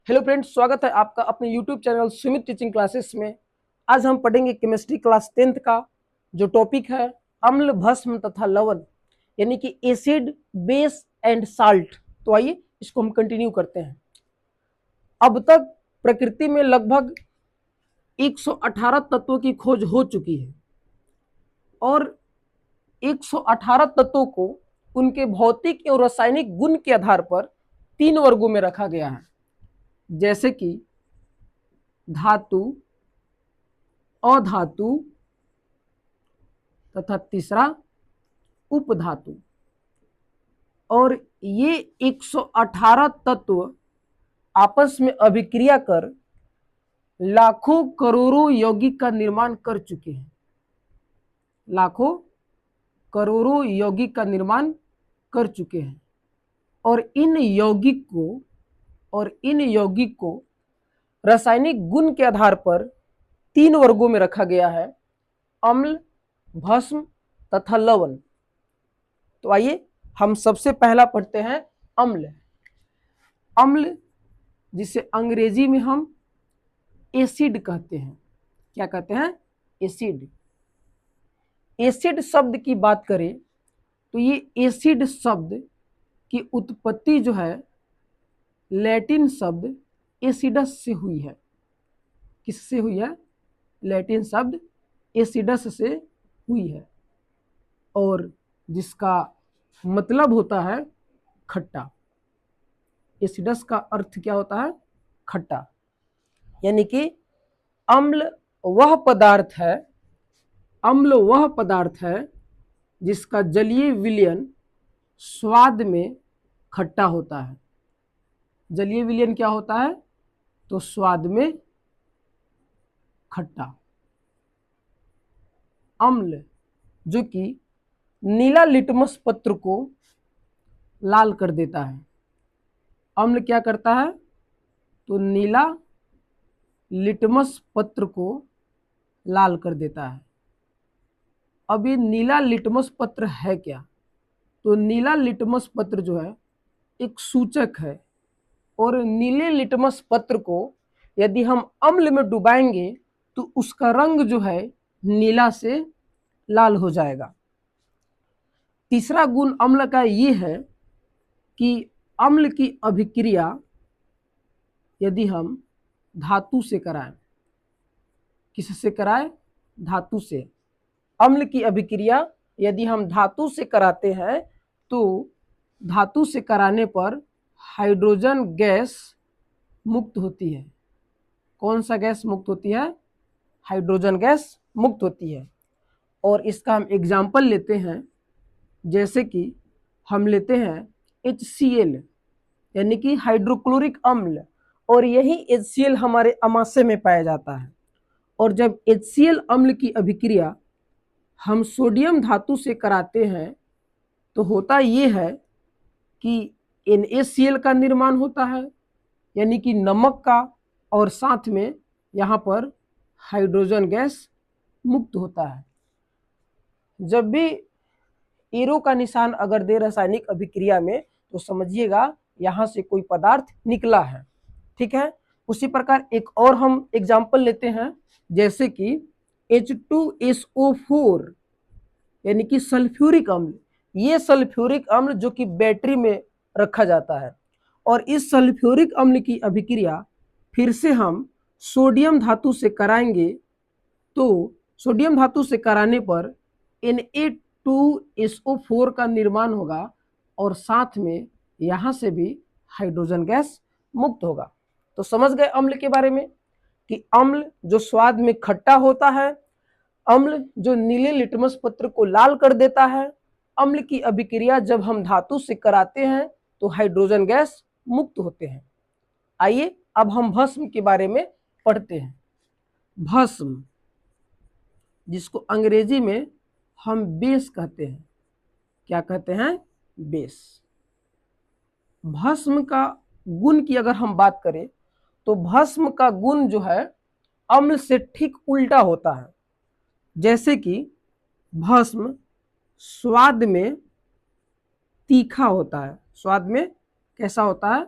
Hello friends, स्वागत है आपका अपने YouTube channel Sumit teaching classes में। आज हम पढ़ेंगे केमिस्ट्री क्लास 10th का जो टॉपिक है अम्ल, भस्म तथा लवण, यानी कि एसिड, बेस एंड साल्ट। तो आइए इसको हम कंटिन्यू करते हैं। अब तक प्रकृति में लगभग 118 तत्वों की खोज हो चुकी है और 118 तत्वों को उनके भौतिक एवं रासायनिक गुण के आधार पर 3 वर्गों में रखा गया है, जैसे कि धातु, अधातु तथा तीसरा उपधातु। और ये 118 तत्व आपस में अभिक्रिया कर लाखों करोड़ों यौगिक का निर्माण कर चुके हैं। लाखों करोड़ों यौगिक का निर्माण कर चुके हैं और इन यौगिक को रासायनिक गुण के आधार पर 3 वर्गों में रखा गया है, अम्ल, भस्म तथा लवण। तो आइए हम सबसे पहला पढ़ते हैं अम्ल। अम्ल जिसे अंग्रेजी में हम एसिड कहते हैं। क्या कहते हैं? एसिड। एसिड शब्द की बात करें तो ये एसिड शब्द की उत्पत्ति जो है लैटिन शब्द एसिडस से हुई है। किससे हुई है? लैटिन शब्द एसिडस से हुई है और जिसका मतलब होता है खट्टा। एसिडस का अर्थ क्या होता है? खट्टा। यानी कि अम्ल वह पदार्थ है जिसका जलीय विलयन स्वाद में खट्टा होता है। जलीय विलयन क्या होता है? तो स्वाद में खट्टा। अम्ल जो कि नीला लिटमस पत्र को लाल कर देता है। अम्ल क्या करता है? तो नीला लिटमस पत्र को लाल कर देता है। अब ये नीला लिटमस पत्र है क्या? तो नीला लिटमस पत्र जो है एक सूचक है और नीले लिटमस पत्र को यदि हम अम्ल में डुबाएंगे तो उसका रंग जो है नीला से लाल हो जाएगा। तीसरा गुण अम्ल का ये है कि अम्ल की अभिक्रिया यदि हम धातु से कराएं, किससे कराएं? धातु से। अम्ल की अभिक्रिया यदि हम धातु से कराते हैं तो धातु से कराने पर हाइड्रोजन गैस मुक्त होती है। कौन सा गैस मुक्त होती है? हाइड्रोजन गैस मुक्त होती है। और इसका हम एग्जाम्पल लेते हैं, जैसे कि हम लेते हैं HCl यानी कि हाइड्रोक्लोरिक अम्ल, और यही HCl हमारे अमाशय में पाया जाता है। और जब HCl अम्ल की अभिक्रिया हम सोडियम धातु से कराते हैं तो होता ये है कि NaCl का निर्माण होता है, यानी कि नमक का, और साथ में यहाँ पर हाइड्रोजन गैस मुक्त होता है। जब भी एरो का निशान अगर दे रासायनिक अभिक्रिया में तो समझिएगा यहाँ से कोई पदार्थ निकला है। ठीक है। उसी प्रकार एक और हम एग्जाम्पल लेते हैं, जैसे कि H2SO4 यानी कि सल्फ्यूरिक अम्ल। ये सल्फ्यूरिक अम्ल जो कि बैटरी में रखा जाता है, और इस सल्फ्यूरिक अम्ल की अभिक्रिया फिर से हम सोडियम धातु से कराएंगे तो सोडियम धातु से कराने पर Na2SO4 का निर्माण होगा और साथ में यहाँ से भी हाइड्रोजन गैस मुक्त होगा। तो समझ गए अम्ल के बारे में कि अम्ल जो स्वाद में खट्टा होता है, अम्ल जो नीले लिटमस पत्र को लाल कर देता है, अम्ल की अभिक्रिया जब हम धातु से कराते हैं तो हाइड्रोजन गैस मुक्त होते हैं। आइए अब हम भस्म के बारे में पढ़ते हैं। भस्म जिसको अंग्रेजी में हम बेस कहते हैं। क्या कहते हैं? बेस। भस्म का गुण की अगर हम बात करें तो भस्म का गुण जो है अम्ल से ठीक उल्टा होता है। जैसे कि भस्म स्वाद में तीखा होता है। स्वाद में कैसा होता है?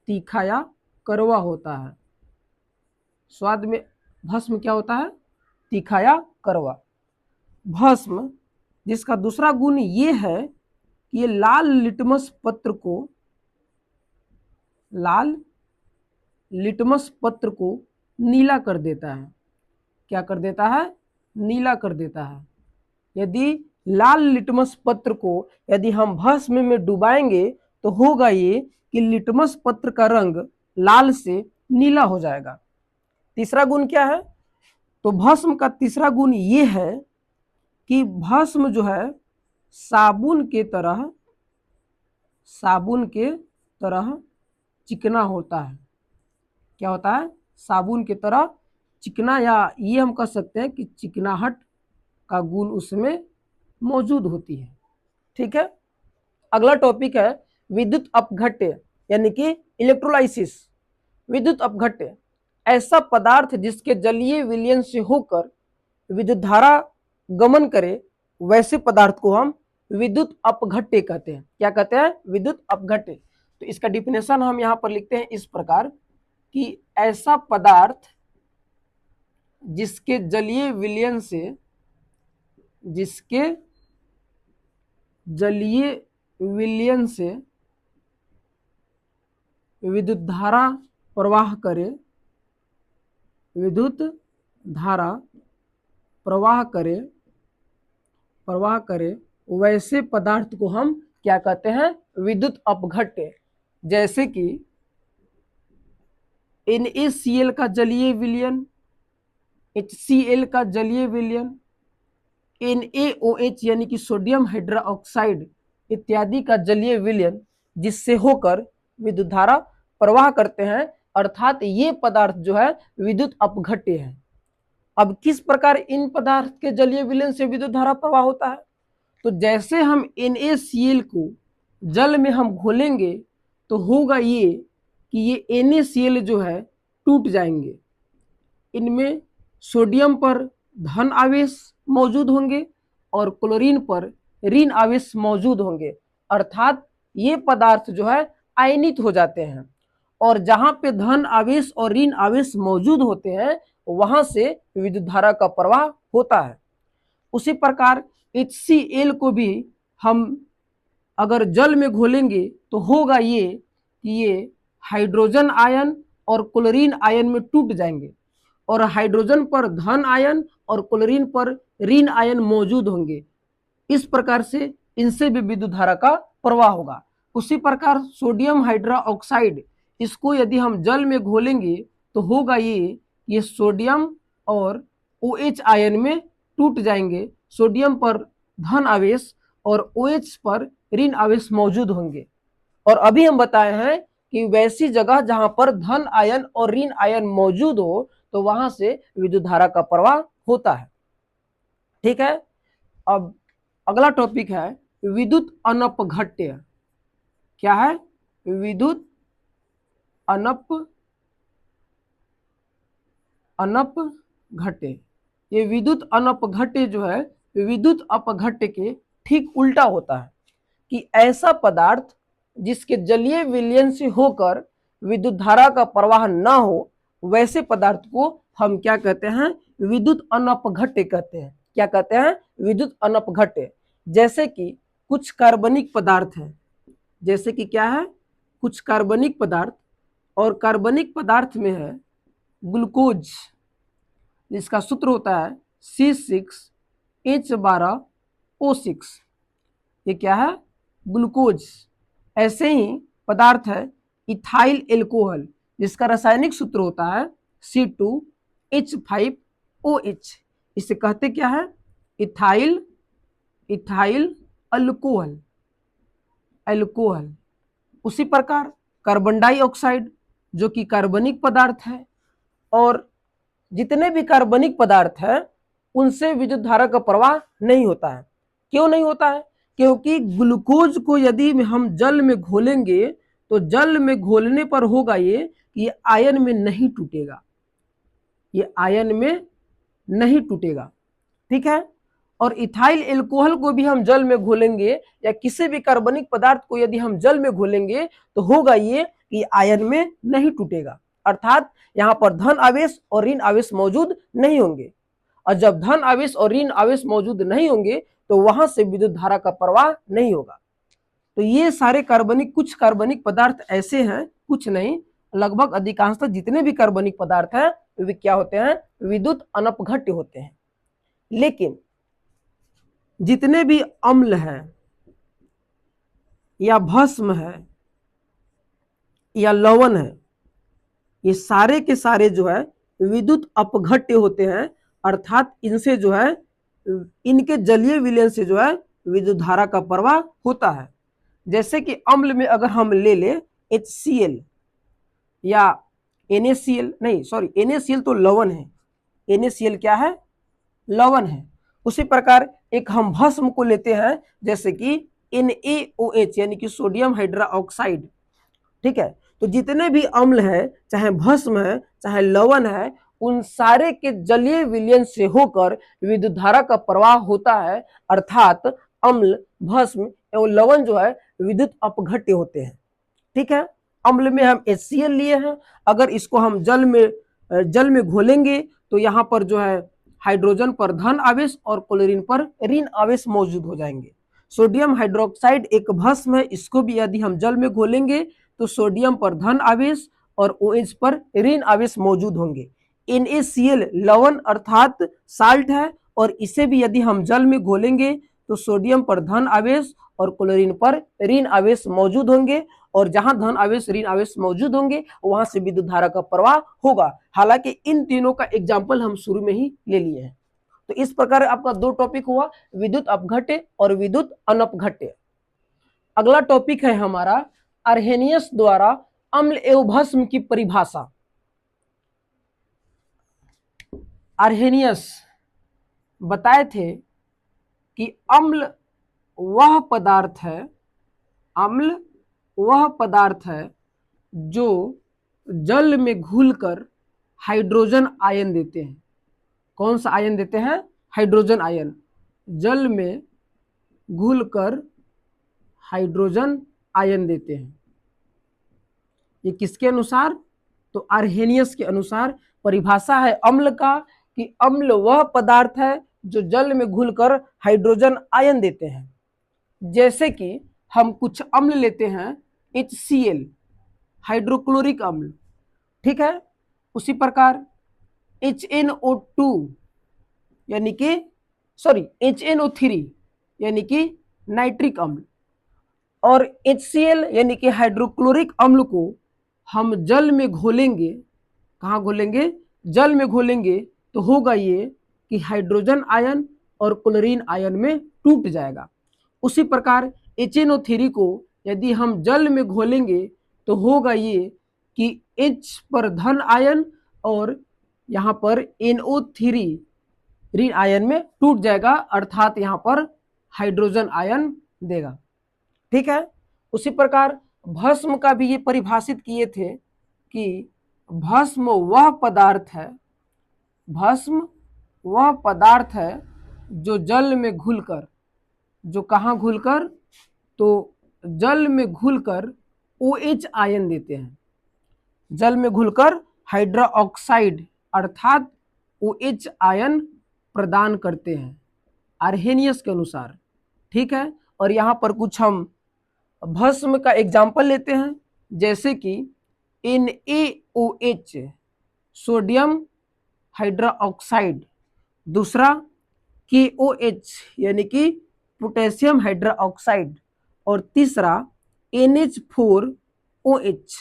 तीखा या कड़वा होता है। स्वाद में भस्म क्या होता है? तीखा या कड़वा। भस्म जिसका दूसरा गुण ये है कि ये लाल लिटमस पत्र को नीला कर देता है। क्या कर देता है? नीला कर देता है। यदि लाल लिटमस पत्र को यदि हम भस्म में डुबाएंगे तो होगा ये कि लिटमस पत्र का रंग लाल से नीला हो जाएगा। तीसरा गुण क्या है? तो भस्म का तीसरा गुण ये है कि भस्म जो है साबुन के तरह चिकना होता है। क्या होता है? साबुन की तरह चिकना, या ये हम कह सकते हैं कि चिकनाहट का गुण उसमें मौजूद होती है। ठीक है। अगला टॉपिक है विद्युत अपघट्य यानी कि इलेक्ट्रोलाइसिस। विद्युत अपघट्य ऐसा पदार्थ जिसके जलीय विलयन से होकर विद्युत धारा गमन करे, वैसे पदार्थ को हम विद्युत अपघट्य कहते हैं। क्या कहते हैं? विद्युत अपघट्य। तो इसका डिफिनेशन हम यहां पर लिखते हैं इस प्रकार कि ऐसा पदार्थ जिसके जलीय विलयन से विद्युत धारा प्रवाह करे वैसे पदार्थ को हम क्या कहते हैं? विद्युत अपघट्य। जैसे कि NaCl का जलीय विलयन, HCl का जलीय विलयन, NaOH यानी कि सोडियम हाइड्रोक्साइड इत्यादि का जलीय विलयन, जिससे होकर विद्युत धारा प्रवाह करते हैं, अर्थात ये पदार्थ जो है विद्युत अपघट्य है। अब किस प्रकार इन पदार्थ के जलीय विलयन से विद्युत धारा प्रवाह होता है? तो जैसे हम NaCl को जल में हम घोलेंगे तो होगा ये कि ये NaCl जो है टूट जाएंगे। इनमें सोडियम पर धन आवेश मौजूद होंगे और क्लोरीन पर ऋण आवेश मौजूद होंगे, अर्थात ये पदार्थ जो है आयनित हो जाते हैं। और जहां पे धन आवेश और ऋण आवेश मौजूद होते हैं वहां से विद्युत धारा का प्रवाह होता है। उसी प्रकार HCl को भी हम अगर जल में घोलेंगे तो होगा ये कि ये हाइड्रोजन आयन और क्लोरीन आयन में टूट जाएंगे और हाइड्रोजन पर धन आयन और क्लोरीन पर ऋण आयन मौजूद होंगे। इस प्रकार से इनसे भी विद्युत धारा का प्रवाह होगा। उसी प्रकार सोडियम हाइड्रोक्साइड, इसको यदि हम जल में घोलेंगे तो होगा ये सोडियम और OH आयन में टूट जाएंगे। सोडियम पर धन आवेश और OH पर ऋण आवेश मौजूद होंगे। और अभी हम बताए हैं कि वैसी जगह जहां पर धन आयन और ऋण आयन मौजूद हो तो वहां से विद्युत धारा का प्रवाह होता है। ठीक है। अब अगला टॉपिक है विद्युत अनपघट्य। क्या है? विद्युत अनपघट्य। ये विद्युत अनपघट्य जो है विद्युत अपघट्य के ठीक उल्टा होता है कि ऐसा पदार्थ जिसके जलीय विलयन से होकर विद्युत धारा का प्रवाह ना हो, वैसे पदार्थ को हम क्या कहते हैं? विद्युत अनपघट्य कहते हैं। क्या कहते हैं? विद्युत अनपघट्य। जैसे कि कुछ कार्बनिक पदार्थ हैं, जैसे कि क्या है? कुछ कार्बनिक पदार्थ, और कार्बनिक पदार्थ में है ग्लूकोज, जिसका सूत्र होता है C6H12O6। ये क्या है? ग्लूकोज। ऐसे ही पदार्थ है इथाइल एल्कोहल, जिसका रासायनिक सूत्र होता है C2H5OH। इसे कहते क्या है? Ethyl alcohol. उसी प्रकार कार्बन डाइऑक्साइड जो कि कार्बनिक पदार्थ है, और जितने भी कार्बनिक पदार्थ हैं उनसे विद्युत धारा का प्रवाह नहीं होता है। क्यों नहीं होता है? क्योंकि ग्लूकोज को यदि हम जल में घोलेंगे तो जल में घोलने पर होगा ये कि ये आयन में नहीं टूटेगा, ये आयन में नहीं टूटेगा। ठीक है। और इथाइल एल्कोहल को भी हम जल में घोलेंगे या किसी भी कार्बनिक पदार्थ को यदि हम जल में घोलेंगे तो होगा ये कि आयन में नहीं टूटेगा, अर्थात यहाँ पर धन आवेश और ऋण आवेश मौजूद नहीं होंगे। और जब धन आवेश और ऋण आवेश मौजूद नहीं होंगे तो वहां से विद्युत धारा का प्रवाह नहीं होगा। तो ये सारे कुछ कार्बनिक पदार्थ ऐसे हैं, कुछ नहीं, लगभग अधिकांशतः जितने भी कार्बनिक पदार्थ हैं वे क्या होते हैं, विद्युत अनपघट्य होते हैं। लेकिन जितने भी अम्ल हैं या भस्म है या लवण है, ये सारे के सारे जो है विद्युत अपघट्य होते हैं, अर्थात इनसे जो है इनके जलीय विलयन से जो है विद्युत धारा का प्रवाह होता है। जैसे कि अम्ल में अगर हम ले ले HCl या NaCl, नहीं सॉरी NaCl तो लवण है, NaCl क्या है, लवण है। उसी प्रकार एक हम भस्म को लेते हैं जैसे कि NaOH यानी कि सोडियम हाइड्रोक्साइड, ठीक है। तो जितने भी अम्ल है, चाहे भस्म है चाहे लवण है, उन सारे के जलीय विलयन से होकर विद्युत धारा का प्रवाह होता है, अर्थात अम्ल, भस्म एवं लवण जो है विद्युत अपघट्य होते हैं, ठीक है। अम्ल में हम HCl लिए हैं, अगर इसको हम जल में घोलेंगे तो यहाँ पर जो है हाइड्रोजन पर धन आवेश और क्लोरीन पर ऋण आवेश मौजूद हो जाएंगे। सोडियम हाइड्रोक्साइड एक भस्म है, इसको भी यदि हम जल में घोलेंगे तो सोडियम पर धन आवेश और OH पर ऋण आवेश मौजूद होंगे। NaCl लवण अर्थात साल्ट है, और इसे भी यदि हम जल में घोलेंगे तो सोडियम पर धन आवेश और क्लोरीन पर ऋण आवेश मौजूद होंगे, और जहां धन आवेश ऋण आवेश मौजूद होंगे वहां से विद्युत धारा का प्रवाह होगा। हालांकि इन तीनों का एग्जाम्पल हम शुरू में ही ले लिए हैं। तो इस प्रकार आपका दो टॉपिक हुआ, विद्युत अपघट्य और विद्युत अनपघट्य। अगला टॉपिक है हमारा अर्हेनियस द्वारा अम्ल एवं भस्म की परिभाषा। अर्हेनियस बताए थे कि अम्ल वह पदार्थ है जो जल में घुलकर हाइड्रोजन आयन देते हैं। कौन सा आयन देते हैं, हाइड्रोजन आयन, जल में घुलकर हाइड्रोजन आयन देते हैं। ये किसके अनुसार, तो अर्हेनियस के अनुसार परिभाषा है अम्ल का कि अम्ल वह पदार्थ है जो जल में घुलकर हाइड्रोजन आयन देते हैं। जैसे कि हम कुछ अम्ल लेते हैं HCl हाइड्रोक्लोरिक अम्ल, ठीक है। उसी प्रकार HNO2 यानी कि HNO3 यानी कि नाइट्रिक अम्ल, और HCl यानी कि हाइड्रोक्लोरिक अम्ल को हम जल में घोलेंगे, कहाँ घोलेंगे, जल में घोलेंगे, तो होगा ये कि हाइड्रोजन आयन और क्लोरीन आयन में टूट जाएगा। उसी प्रकार HNO3 को यदि हम जल में घोलेंगे तो होगा ये कि H पर धन आयन और यहाँ पर NO3 ऋण आयन में टूट जाएगा, अर्थात यहाँ पर हाइड्रोजन आयन देगा, ठीक है। उसी प्रकार भस्म का भी ये परिभाषित किए थे कि भस्म वह पदार्थ है जो जल में घुलकर, जो कहाँ घुलकर, तो जल में घुलकर OH आयन देते हैं, जल में घुलकर हाइड्रोक्साइड अर्थात OH आयन प्रदान करते हैं अर्हेनियस के अनुसार, ठीक है। और यहाँ पर कुछ हम भस्म का एग्जाम्पल लेते हैं, जैसे कि NaOH सोडियम हाइड्रोक्साइड, दूसरा KOH यानी कि पोटेशियम हाइड्रोक्साइड, और तीसरा NH4OH,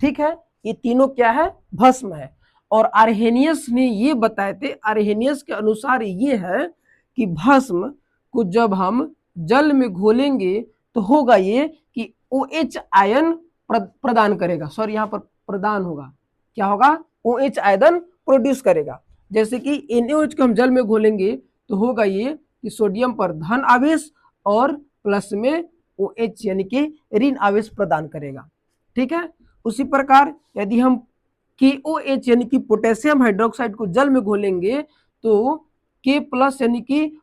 ठीक है। ये तीनों क्या है, भस्म है। और अर्हेनियस ने ये बताए थे, अर्हेनियस के अनुसार ये है कि भस्म को जब हम जल में घोलेंगे तो होगा ये कि OH आयन प्रदान करेगा, सॉरी यहाँ पर प्रदान होगा, क्या होगा, OH आयन प्रोड्यूस करेगा। जैसे कि NaOH को हम जल में घोलेंगे तो होगा ये कि सोडियम पर धन आवेश और प्लस में OH यानी कि ऋण आवेश प्रदान करेगा, ठीक है। उसी प्रकार यदि हम KOH यानी कि पोटेशियम हाइड्रोक्साइड को जल में घोलेंगे तो K+ यानी कि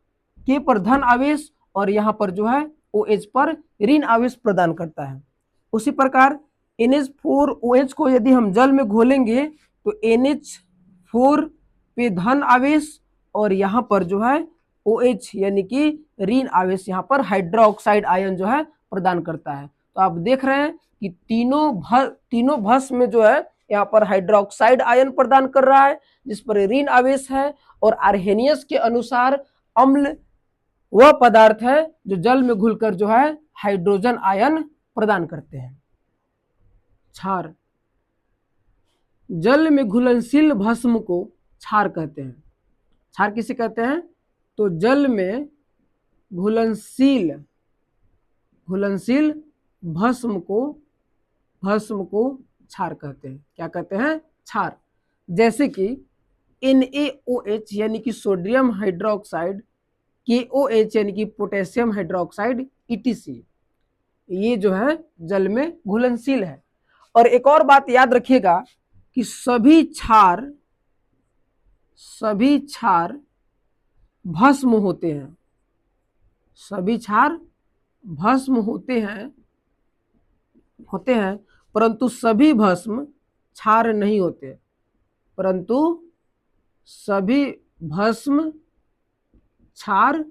के पर धन आवेश और यहाँ पर जो है OH पर ऋण आवेश प्रदान करता है। उसी प्रकार NH4OH को यदि हम जल में घोलेंगे तो NH4 पे धन आवेश और यहाँ पर जो है OH यानी कि ऋण आवेश यहाँ पर हाइड्रोक्साइड आयन जो है प्रदान करता है। तो आप देख रहे हैं कि तीनों भस्म में जो है यहाँ पर हाइड्रोक्साइड आयन प्रदान कर रहा है जिस पर ऋण आवेश है, और आर्हेनियस के अनुसार अम्ल वह पदार्थ है जो जल में घुलकर जो है हाइड्रोजन आयन प्रदान करते हैं। क्षार, जल में घुलनशील भस्म को क्षार कहते हैं। क्षार किसे कहते हैं? तो जल में घुलनशील भस्म को क्षार कहते हैं। क्या कहते हैं? क्षार। जैसे कि NaOH यानी कि सोडियम हाइड्रोक्साइड, KOH यानी कि पोटेशियम हाइड्रोक्साइड, ETC, ये जो है जल में घुलनशील है। और एक और बात याद रखिएगा कि सभी क्षार भस्म होते हैं। सभी क्षार भस्म होते हैं परंतु सभी भस्म क्षार नहीं होते। सभी भस्म क्षार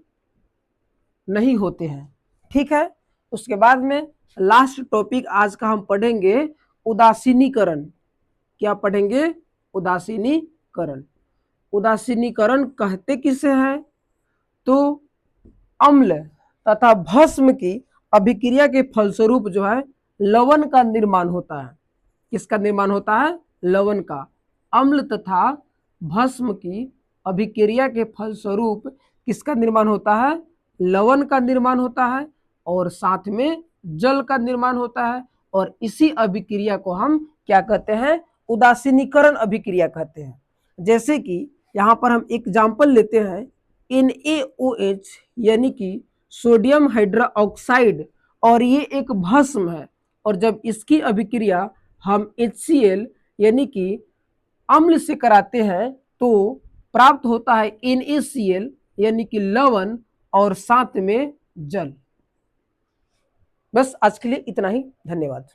नहीं होते हैं। ठीक है। उसके बाद में लास्ट टॉपिक आज का हम पढ़ेंगे उदासीनीकरण। क्या पढ़ेंगे? उदासीनीकरण। उदासीनीकरण कहते किसे हैं? तो अम्ल तथा भस्म की अभिक्रिया के फलस्वरूप जो है लवण का निर्माण होता है। किसका निर्माण होता है? लवण का। अम्ल तथा भस्म की अभिक्रिया के फलस्वरूप किसका निर्माण होता है? लवण का निर्माण होता है और साथ में जल का निर्माण होता है। और इसी अभिक्रिया को हम क्या कहते हैं? उदासीनीकरण अभिक्रिया कहते हैं। जैसे कि यहाँ पर हम एग्जाम्पल लेते हैं, NaOH यानी कि सोडियम हाइड्रोक्साइड, और ये एक भस्म है, और जब इसकी अभिक्रिया हम HCl यानी कि अम्ल से कराते हैं तो प्राप्त होता है NaCl यानी कि लवण और साथ में जल। बस आज के लिए इतना ही। धन्यवाद।